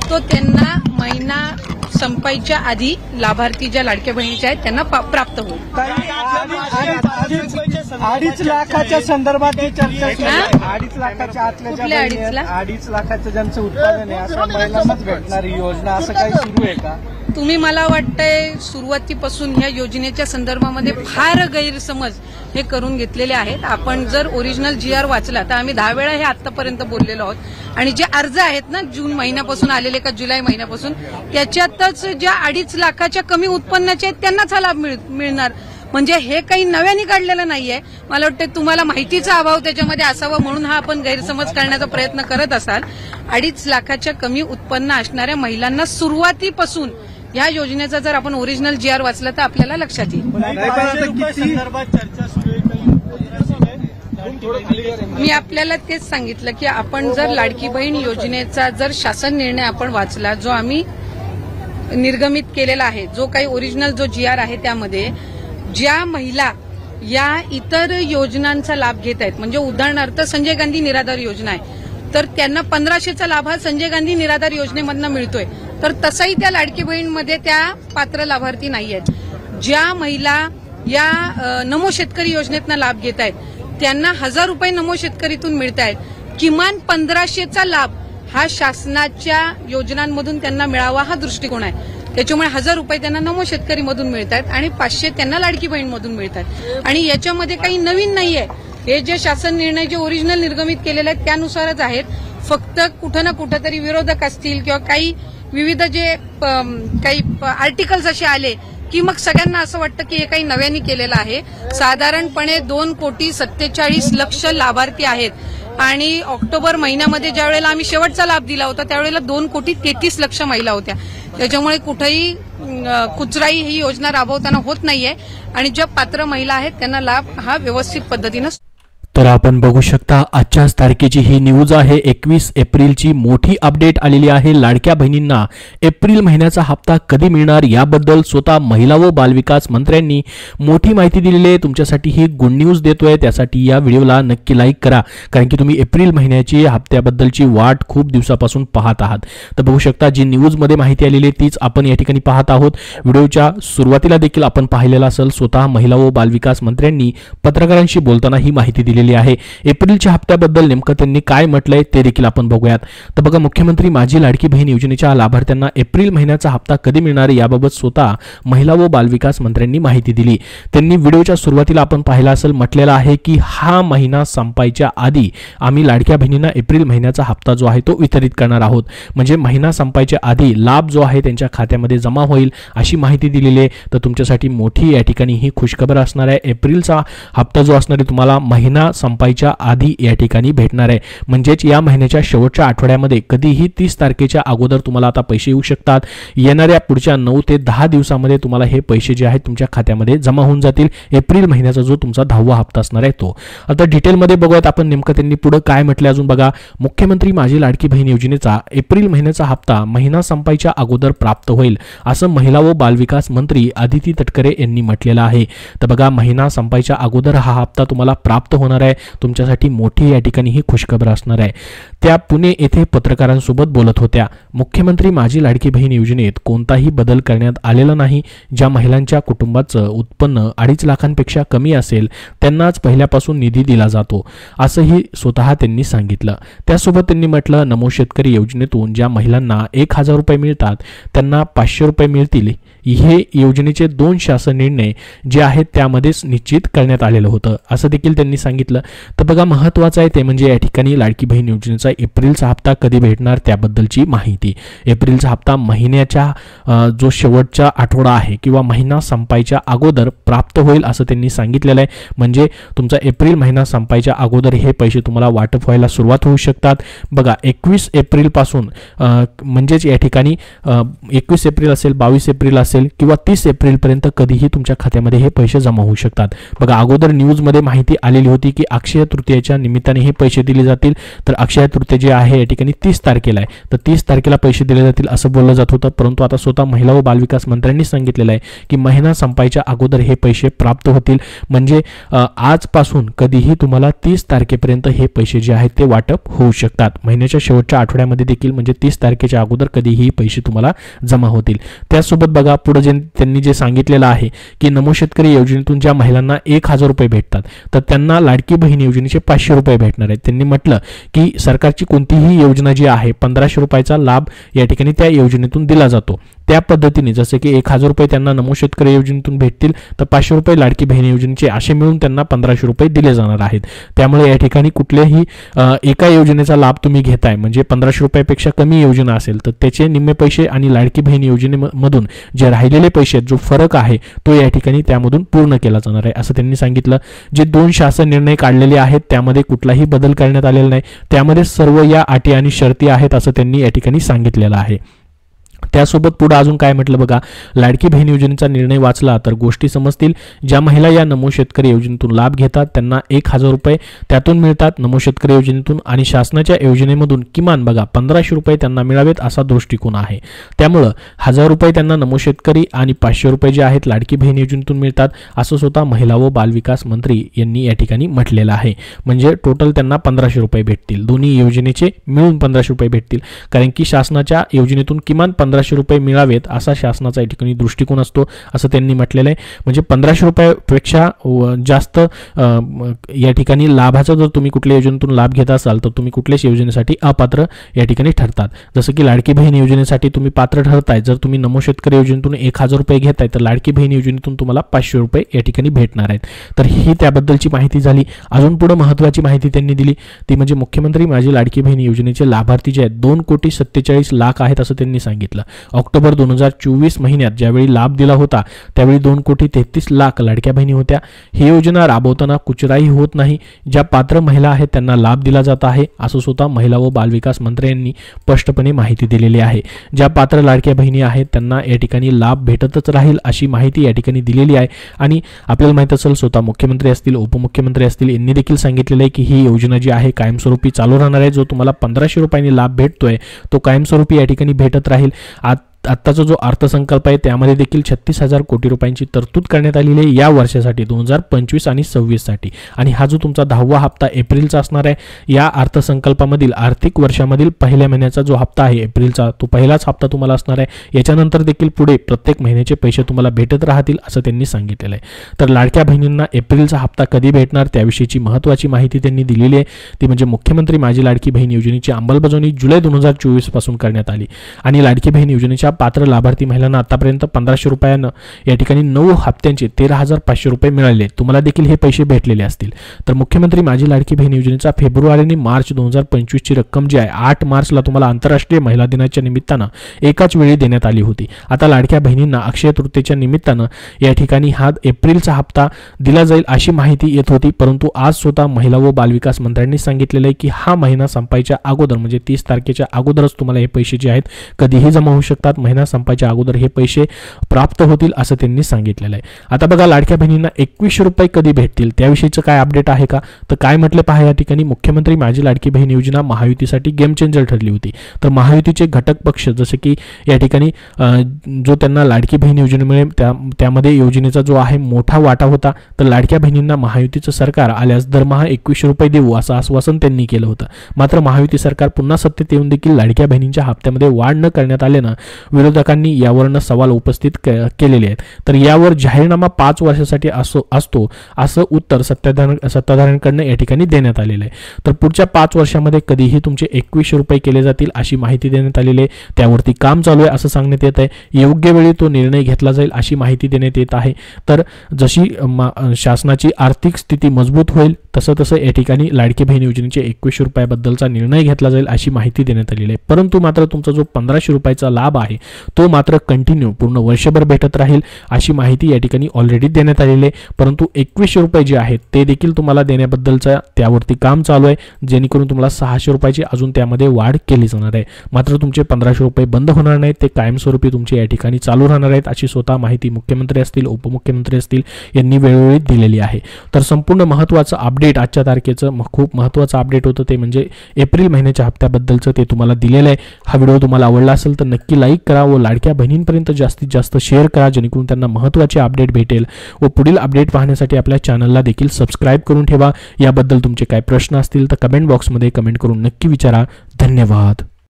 तो त्यांना महिना संपायच्या आधी लाभार्थी ज्या लाडक्या बहिणीच्या आहेत त्यांना प्राप्त होईल। 2.5 लाखाच्या संदर्भात चर्चा 2.5 लाखाच्या आतल्या 2.5 लाखाचं ज्यांचं उत्पादन आहे अशा महिलांनाच भेटणारी योजना असं काही सुरू आहे का? तुम्ही मला वाटतंय सुरुवातीपासून ह्या योजनेच्या संदर्भामध्ये फार गैरसमज हे करून घेतलेले आहेत। आपण जर ओरिजिनल GR वाचला तर आम्ही 10 वेळा हे आतापर्यंत बोललेलो आहोत आणि जे अर्ज आहेत ना जून महिन्यापासून आलेले का जुलै महिन्यापासून त्याच्यातच ज्या 2.5 लाखाच्या कमी उत्पन्नाचे आहेत त्यांनाच हा लाभ मिळणार। म्हणजे हे काही नव्याने काढलेलं नाहीये। मला वाटतं तुम्हाला माहितीचा अभाव त्याच्यामध्ये असावा म्हणून हा आपण गैरसमज करण्याचा प्रयत्न करत असाल। 2.5 लाखाच्या कमी उत्पन्न असणाऱ्या महिलांना सुरुवातीपासून या योजनेचा जर आपण ओरिजिनल GR वाचला तर आपल्याला लक्षात येईल। मी आपल्याला तेच सांगितलं की आपण जर लाडकी बहीण योजनेचा जर शासन निर्णय आपण वाचला जो आम्ही निर्गमित केलेला आहे, जो काही ओरिजिनल जो GR आहे त्यामध्ये ज्या महिला या इतर योजनांचा लाभ घेत आहेत म्हणजे उदाहरणार्थ संजय गांधी निराधार योजना आहे तर त्यांना 1500चा लाभ हा संजय गांधी निराधार योजनेमधून मिळतोय तर तसाही त्या लाडकी बहीणमध्ये त्या पात्र लाभार्थी नाही आहेत। ज्या महिला या नमो शेतकरी योजनेतून लाभ घेत आहेत त्यांना 1000 रुपये नमो शेतकरीतून मिळत आहेत। किमान 1500चा लाभ हा शासनाच्या योजनांमधून त्यांना मिळावा हा दृष्टिकोन आहे। त्याच्यामुळे 1000 रुपये त्यांना नमो शेतकरीमधून मिळत आहेत आणि 500 त्यांना लाडकी बहीणमधून मिळतात आणि याच्यामध्ये काही नवीन नाहीये। हे जे शासन निर्णय जे ओरिजिनल निर्गमित केलेले आहेत त्यानुसारच आहेत। फक्त कुठं ना कुठं तरी विरोधक असतील किंवा काही विविध जे काही आर्टिकल्स असे आले की मग सगळ्यांना असं वाटतं की हे काही नव्याने केलेलं आहे। साधारणपणे 2,47,00,000 लाभार्थी आहेत आणि ऑक्टोबर महिन्यामध्ये ज्या वेळेला आम्ही शेवटचा लाभ दिला होता त्यावेळेला 2,33,00,000 महिला होत्या। त्याच्यामुळे कुठेही कुचराई ही योजना राबवताना होत नाहीये आणि ज्या पात्र महिला आहेत त्यांना लाभ हा व्यवस्थित पद्धतीने। तर आपण बघू शकता आजच्याच तारखेची ही न्यूज आहे। 21 एप्रिलची मोठी अपडेट आलेली आहे। लाडक्या बहिणींना एप्रिल महिन्याचा हप्ता कधी मिळणार याबद्दल स्वतः महिला व बालविकास मंत्र्यांनी मोठी माहिती दिलेली आहे। तुमच्यासाठी ही गुड न्यूज देतोय त्यासाठी या व्हिडिओला नक्की लाईक करा कारण की तुम्ही एप्रिल महिन्याची हप्त्याबद्दलची वाट खूप दिवसापासून पाहत आहात। तर बघू शकता जी न्यूज मध्ये माहिती आलेली आहे तीच आपण या ठिकाणी पाहत आहोत। व्हिडिओच्या सुरुवातीला देखील आपण पाहिलेला असेल स्वतः महिला व बालविकास मंत्र्यांनी पत्रकारांशी बोलताना ही माहिती दिलेली आहे। एप्रिलच्या हप्त्याबद्दल नेमकं त्यांनी काय म्हटलंय ते देखील आपण बघूयात। तर बघा मुख्यमंत्री माझी लाडकी बहीण योजनेच्या लाभार्थ्यांना एप्रिल महिन्याचा हप्ता कधी मिळणार याबाबत स्वतः महिला व बालविकास मंत्र्यांनी माहिती दिली। त्यांनी व्हिडिओच्या सुरुवातीला आपण पाहिला असेल म्हटलेलं आहे की हा महिना संपायच्या आधी आम्ही लाडक्या बहिणींना एप्रिल महिन्याचा हप्ता जो आहे तो वितरित करणार आहोत। म्हणजे महिना संपायच्या आधी लाभ जो आहे त्यांच्या खात्यामध्ये जमा होईल अशी माहिती दिलेली आहे। तर तुमच्यासाठी मोठी या ठिकाणी ही खुशखबर असणार आहे। एप्रिलचा हप्ता जो असणार आहे तुम्हाला महिना संपायच्या आधी या ठिकाणी भेटणार आहे। म्हणजेच या महिन्याच्या शेवटच्या आठवड्यामध्ये कधीही 30 तारखेच्या अगोदर तुम्हाला आता पैसे येऊ शकतात। येणाऱ्या पुढच्या 9 ते 10 दिवसांमध्ये तुम्हाला हे पैसे जे आहेत तुमच्या खात्यामध्ये जमा होऊन जातील। एप्रिल महिन्याचा जो तुमचा 10वा हप्ता असणार आहे तो। आता डिटेलमध्ये बघूयात आपण नेमकं त्यांनी पुढे काय म्हटले अजून बघा। मुख्यमंत्री माझी लाडकी बहीण योजनेचा एप्रिल महिन्याचा हप्ता महिना संपायच्या अगोदर प्राप्त होईल असं महिला व बालविकास मंत्री आदिती तटकरे यांनी म्हटलेलं आहे। तर बघा महिना संपायच्या अगोदर हा हप्ता तुम्हाला प्राप्त होणार आहे। तुमच्यासाठी मोठी या ठिकाणी ही खुशखबर असणार आहे। त्या पुणे येथे पत्रकारांसोबत बोलत होत्या। मुख्यमंत्री माझी लाडकी बहीण योजनेत कोणताही बदल करण्यात आलेला नाही। ज्या महिलांच्या कुटुंबाचं उत्पन्न 2.5 लाखांपेक्षा कमी असेल त्यांनाच पहिल्यापासून निधी दिला जातो असंही स्वतः त्यांनी सांगितलं। त्यासोबत त्यांनी म्हटलं नमो शेतकरी योजनेतून ज्या महिलांना 1000 रुपये मिळतात त्यांना 500 रुपये मिळतील। हे योजनेचे 2 शासन निर्णय जे आहेत त्यामध्येच निश्चित करण्यात आलेलं होतं असं देखील त्यांनी सांगितलं। तर बघा महत्त्वाचं आहे ते म्हणजे या ठिकाणी लाडकी बहीण योजनेचा एप्रिलचा हप्ता कधी भेटणार त्याबद्दलची माहिती। एप्रिलचा हप्ता महिन्याच्या जो शेवटचा आठवडा आहे किंवा महिना संपायच्या अगोदर प्राप्त होईल असं त्यांनी सांगितलेलं आहे। म्हणजे तुमचा एप्रिल महिना संपायच्या अगोदर हे पैसे तुम्हाला वाटप व्हायला सुरुवात होऊ शकतात। बघा 21 एप्रिल पासून म्हणजेच या ठिकाणी 21 एप्रिल असेल 22 एप्रिल असेल किंवा 30 एप्रिल पर्यंत कधीही तुमच्या खात्यामध्ये हे पैसे जमा होऊ शकतात। बघा अगोदर न्यूज मध्ये माहिती आलेली होती की अक्षय तृतीयेच्या निमित्ताने हे पैसे दिले जातील. तर अक्षय तृतीय जे आहे या ठिकाणी 30 तारखेला आहे, तर 30 तारखेला पैसे दिले जातील असं बोललं जात होतं. परंतु आता स्वतः महिला व बालविकास मंत्र्यांनी सांगितलेलं आहे की महिना संपायच्या अगोदर हे पैसे प्राप्त होतील. म्हणजे आजपासून कधीही तुम्हाला 30 तारखेपर्यंत हे पैसे जे आहेत ते वाटप होऊ शकतात. महिन्याच्या शेवटच्या आठवड्यामध्ये देखील म्हणजे 30 तारखेच्या अगोदर कधीही पैसे तुम्हाला जमा होतील. त्याचसोबत बघा पुढे त्यांनी जे सांगितलेलं आहे की नमो शेतकरी योजनेतून ज्या महिलांना 1000 रुपये भेटतात तर त्यांना लाडकी बहीण योजनेचे 500 रुपये भेटणार आहेत. त्यांनी म्हटलं की सरकारची कोणतीही योजना जी आहे 1500 रुपयाचा लाभ या ठिकाणी त्या योजनेतून दिला जातो. त्या पद्धतीने जसे की 1000 रुपये त्यांना नमो शेतकरी योजनेतून भेटतील तर 500 रुपये लाडकी बहीण योजनेचे असे मिळून त्यांना 1500 रुपये दिले जाणार आहेत. त्यामुळे या ठिकाणी कुठल्याही एका योजनेचा लाभ तुम्ही घेताय म्हणजे 1500 रुपयापेक्षा कमी योजना असेल तर त्याचे निम्मे पैसे आणि लाडकी बहीण योजनेमधून जे राहिलेले पैसे जो फरक आहे तो या ठिकाणी त्यामधून पूर्ण केला जाणार आहे असं त्यांनी सांगितलं. जे 2 शासन निर्णय काढलेले आहेत त्यामध्ये कुठलाही बदल करण्यात आलेला नाही. त्यामध्ये सर्व या अटी आणि शर्ती आहेत असं त्यांनी या ठिकाणी सांगितलेलं आहे. त्यासोबत पुढे अजून काय म्हटलं बघा, लाडकी बहीण योजनेचा निर्णय वाचला तर गोष्टी समजतील. ज्या महिला या नमो शेतकरी योजनेतून लाभ घेतात त्यांना 1000 रुपये त्यातून मिळतात नमो शेतकरी योजनेतून आणि शासनाच्या योजनेमधून किमान बघा 1500 रुपये त्यांना मिळावेत असा दृष्टिकोन आहे. त्यामुळं 1000 रुपये त्यांना नमो शेतकरी आणि 500 रुपये जे आहेत लाडकी बहीण योजनेतून मिळतात असं स्वतः महिला व बालविकास मंत्री यांनी या ठिकाणी म्हटलेलं आहे. म्हणजे टोटल त्यांना 1500 रुपये भेटतील. दोन्ही योजनेचे मिळून 1500 रुपये भेटतील. कारण की शासनाच्या योजनेतून किमान 1500 रुपये मिळावेत असा शासनाचा या ठिकाणी दृष्टिकोन असतो असं त्यांनी म्हटलेलं आहे. म्हणजे 1500 रुपयापेक्षा जास्त या ठिकाणी लाभाचा जर तुम्ही कुठल्या योजनेतून लाभ घेत असाल तर तुम्ही कुठल्याच योजनेसाठी अपात्र या ठिकाणी ठरतात. जसं की लाडकी बहीण योजनेसाठी तुम्ही पात्र ठरताय जर तुम्ही नमो शेतकरी योजनेतून 1000 रुपये घेताय तर लाडकी बहीण योजनेतून तुम्हाला 500 रुपये या ठिकाणी भेटणार आहेत. तर ही त्याबद्दलची माहिती झाली. अजून पुढे महत्त्वाची माहिती त्यांनी दिली ती म्हणजे मुख्यमंत्री माझी लाडकी बहीण योजनेचे लाभार्थी जे आहेत 2,47,00,000 आहेत असं त्यांनी सांगितलं. ऑक्टोबर 2024 महिन्यात ज्यावेळी लाभ दिला होता त्यावेळी 2,33,00,000 लाडक्या बहिणी होत्या. ही योजना राबवताना कुचराई होत नाही. ज्या पात्र महिला आहेत त्यांना लाभ दिला जात आहे असं स्वतः महिला व बालविकास मंत्र्यांनी स्पष्टपणे माहिती दिलेली आहे. ज्या पात्र लाडक्या बहिणी आहेत त्यांना या ठिकाणी लाभ भेटतच राहील अशी माहिती या ठिकाणी दिलेली आहे. आणि आपल्याला माहित असेल स्वतः मुख्यमंत्री असतील उपमुख्यमंत्री असतील यांनी देखील सांगितलेलं आहे की ही योजना जी आहे कायमस्वरूपी चालू राहणार आहे. जो तुम्हाला 1500 रुपयांनी लाभ भेटतोय तो कायमस्वरूपी या ठिकाणी भेटत राहील. आत्ताचा जो अर्थसंकल्प आहे त्यामध्ये देखील 36,000 कोटी रुपयांची तरतूद करण्यात आलेली आहे या वर्षासाठी 2025 आणि 26 साठी. आणि हा जो तुमचा 10वा हप्ता एप्रिलचा असणार आहे. या अर्थसंकल्पामधील आर्थिक वर्षामधील पहिल्या महिन्याचा जो हप्ता आहे एप्रिलचा तो पहिलाच हप्ता तुम्हाला असणार आहे. याच्यानंतर देखील पुढे प्रत्येक महिन्याचे पैसे तुम्हाला भेटत राहतील असं त्यांनी सांगितलेलं आहे. तर लाडक्या बहिणींना एप्रिलचा हप्ता कधी भेटणार त्याविषयीची महत्त्वाची माहिती त्यांनी दिलेली आहे. ती म्हणजे मुख्यमंत्री माझी लाडकी बहीण योजनेची अंमलबजावणी जुलै 2024 पासून करण्यात आली आणि लाडकी बहीण योजनेच्या पात्र लाभार्थी महिलांना आतापर्यंत 1500 रुपयानं या ठिकाणी 9 हप्त्यांचे 13,500 रुपये मिळाले. तुम्हाला देखील हे पैसे भेटलेले असतील. तर मुख्यमंत्री माझी लाडकी बहीण योजनेचा फेब्रुवारी आणि मार्च 2025 ची रक्कम जी आहे 8 मार्चला तुम्हाला आंतरराष्ट्रीय महिला दिनाच्या निमित्तानं एकाच वेळी देण्यात आली होती. आता लाडक्या बहिणींना अक्षय तृतीयेच्या निमित्तानं या ठिकाणी हा एप्रिलचा हप्ता दिला जाईल अशी माहिती येत होती. परंतु आज स्वतः महिला व बालविकास मंत्र्यांनी सांगितलेलं आहे की हा महिना संपायच्या अगोदर म्हणजे 30 तारखेच्या अगोदरच तुम्हाला हे पैसे जे आहेत कधीही जमा होऊ शकतात. महिना संपायच्या अगोदर हे पैसे प्राप्त होतील असं त्यांनी सांगितलेलं आहे. आता बघा लाडक्या बहिणींना 2100 रुपये कधी भेटतील त्याविषयीचं काय अपडेट आहे का तर काय म्हटलं पहा या ठिकाणी मुख्यमंत्री माझी लाडकी बहीण योजना महायुतीसाठी गेम चेंजर ठरली होती. तर महायुतीचे घटक पक्ष जसे की या ठिकाणी जो त्यांना लाडकी बहीण योजनेमुळे त्यामध्ये योजनेचा जो आहे मोठा वाटा होता तर लाडक्या बहिणींना महायुतीचं सरकार आल्यास दरमहा 2100 रुपये देऊ असं आश्वासन त्यांनी केलं होतं. मात्र महायुती सरकार पुन्हा सत्तेत येऊन देखील लाडक्या बहिणींच्या हप्त्यामध्ये वाढ न करण्यात आल्यानं विरोधकांनी यावरनं सवाल उपस्थित केलेले आहेत. तर यावर जाहीरनामा 5 वर्षासाठी असतो असं उत्तर सत्ताधाऱ्यांकडनं या ठिकाणी देण्यात आलेलं आहे. तर पुढच्या 5 वर्षामध्ये कधीही तुमचे 2100 रुपये केले जातील अशी माहिती देण्यात आलेली आहे. त्यावरती काम चालू आहे असं सांगण्यात येत आहे. योग्य वेळी तो निर्णय घेतला जाईल अशी माहिती देण्यात येत आहे. तर जशी शासनाची आर्थिक स्थिती मजबूत होईल तसं या ठिकाणी लाडकी बहीण योजनेचे 2100 रुपयाबद्दलचा निर्णय घेतला जाईल अशी माहिती देण्यात आलेली आहे. परंतु मात्र तुमचा जो 1500 रुपयाचा लाभ आहे आहे तो मात्र कंटिन्यू पूर्ण वर्षभर भेटत राहील अशी माहिती या ठिकाणी ऑलरेडी देण्यात आलेली आहे. परंतु 2100 रुपये जे आहेत ते देखील तुम्हाला देण्याबद्दलचा त्यावरती काम चालू आहे, जेणेकरून तुम्हाला 600 रुपयाची अजून त्यामध्ये वाढ केली जाणार आहे. मात्र तुमचे 1500 रुपये बंद होणार नाहीत, ते कायमस्वरूपी तुमचे या ठिकाणी चालू राहणार आहेत अशी स्वतः माहिती मुख्यमंत्री असतील उपमुख्यमंत्री असतील यांनी वेळोवेळी दिलेली आहे. तर संपूर्ण महत्त्वाचं अपडेट आजच्या तारखेचं खूप महत्त्वाचं अपडेट होतं ते म्हणजे एप्रिल महिन्याच्या हप्त्याबद्दलचं ते तुम्हाला दिलेलं आहे. हा व्हिडिओ तुम्हाला आवडला असेल तर नक्की लाईक करा व लाडक्या बहिणींपर्यंत जास्तीत जास्त शेअर करा, जेणेकरून त्यांना महत्त्वाचे अपडेट भेटेल. व पुढील अपडेट पाहण्यासाठी आपल्या चॅनलला देखील सबस्क्राईब करून ठेवा. याबद्दल तुमचे काय प्रश्न असतील तर कमेंट बॉक्समध्ये कमेंट करून नक्की विचारा. धन्यवाद.